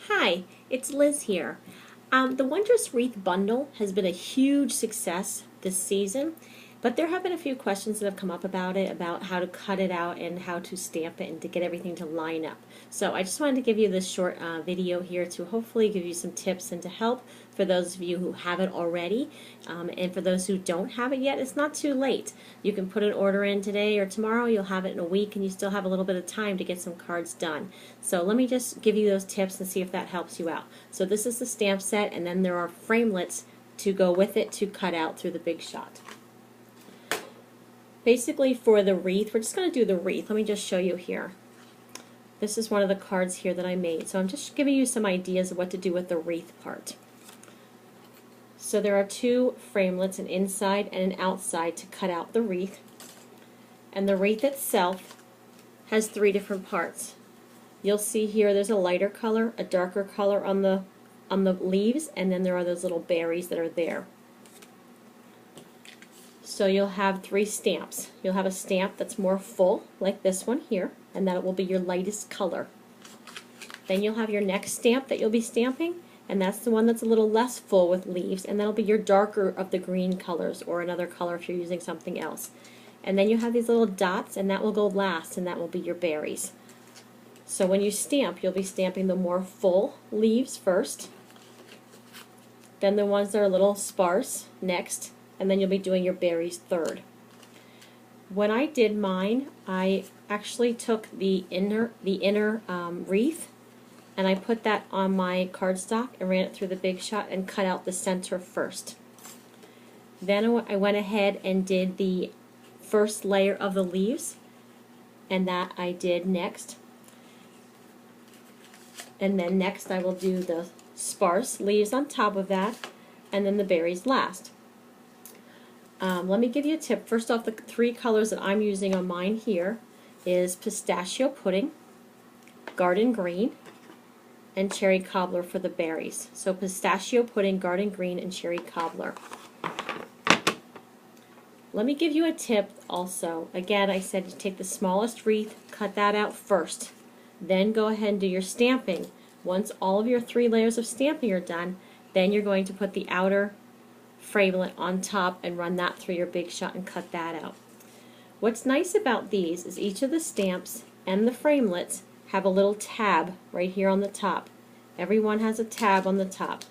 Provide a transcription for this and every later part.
Hi, it's Liz here. The Wondrous Wreath bundle has been a huge success this season, but there have been a few questions that have come up about it, about how to cut it out and how to stamp it and to get everything to line up. So I just wanted to give you this short video here to hopefully give you some tips and to help for those of you who have it already, and for those who don't have it yet, it's not too late. You can put an order in today or tomorrow, you'll have it in a week, and you still have a little bit of time to get some cards done. So let me just give you those tips and see if that helps you out. So this is the stamp set, and then there are framelits to go with it to cut out through the big shot. Basically for the wreath, we're just going to do the wreath. Let me just show you here. This is one of the cards here that I made. So I'm just giving you some ideas of what to do with the wreath part. So there are two framelits, an inside and an outside, to cut out the wreath. And the wreath itself has three different parts. You'll see here there's a lighter color, a darker color on the leaves, and then there are those little berries that are there. So you'll have three stamps. You'll have a stamp that's more full, like this one here, and that will be your lightest color. Then you'll have your next stamp that you'll be stamping, and that's the one that's a little less full with leaves, and that'll be your darker of the green colors, or another color if you're using something else. And then you have these little dots, and that will go last, and that will be your berries. So when you stamp, you'll be stamping the more full leaves first, then the ones that are a little sparse next, and then you'll be doing your berries third. When I did mine, I actually took the inner wreath, and I put that on my cardstock and ran it through the big shot and cut out the center first. Then I went ahead and did the first layer of the leaves, and that I did next. And then next I will do the sparse leaves on top of that, and then the berries last. Let me give you a tip. First off, the three colors that I'm using on mine here is pistachio pudding, garden green, and cherry cobbler for the berries. So pistachio pudding, garden green, and cherry cobbler. Let me give you a tip also. Again, I said to take the smallest wreath, cut that out first. Then go ahead and do your stamping. Once all of your three layers of stamping are done, then you're going to put the outer framelit on top and run that through your big shot and cut that out. What's nice about these is each of the stamps and the framelits have a little tab right here on the top. Every one has a tab on the top.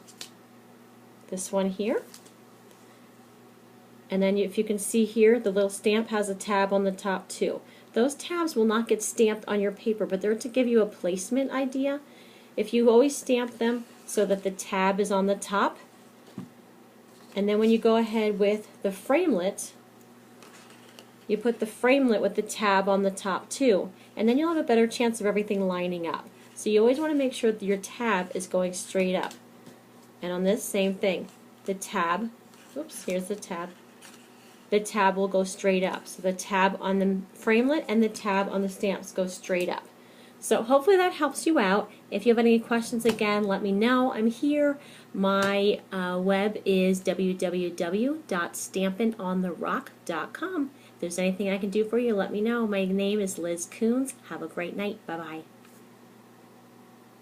This one here. And then if you can see here, the little stamp has a tab on the top too. Those tabs will not get stamped on your paper, but they're to give you a placement idea. If you always stamp them so that the tab is on the top, and then when you go ahead with the framelit, you put the framelit with the tab on the top too, and then you'll have a better chance of everything lining up. So you always want to make sure that your tab is going straight up. And on this, same thing. The tab, oops, here's the tab. The tab will go straight up. So the tab on the framelit and the tab on the stamps go straight up. So hopefully that helps you out. If you have any questions, again, let me know. I'm here. My web is www.stampinontherock.com. If there's anything I can do for you, let me know. My name is Liz Coons. Have a great night. Bye-bye.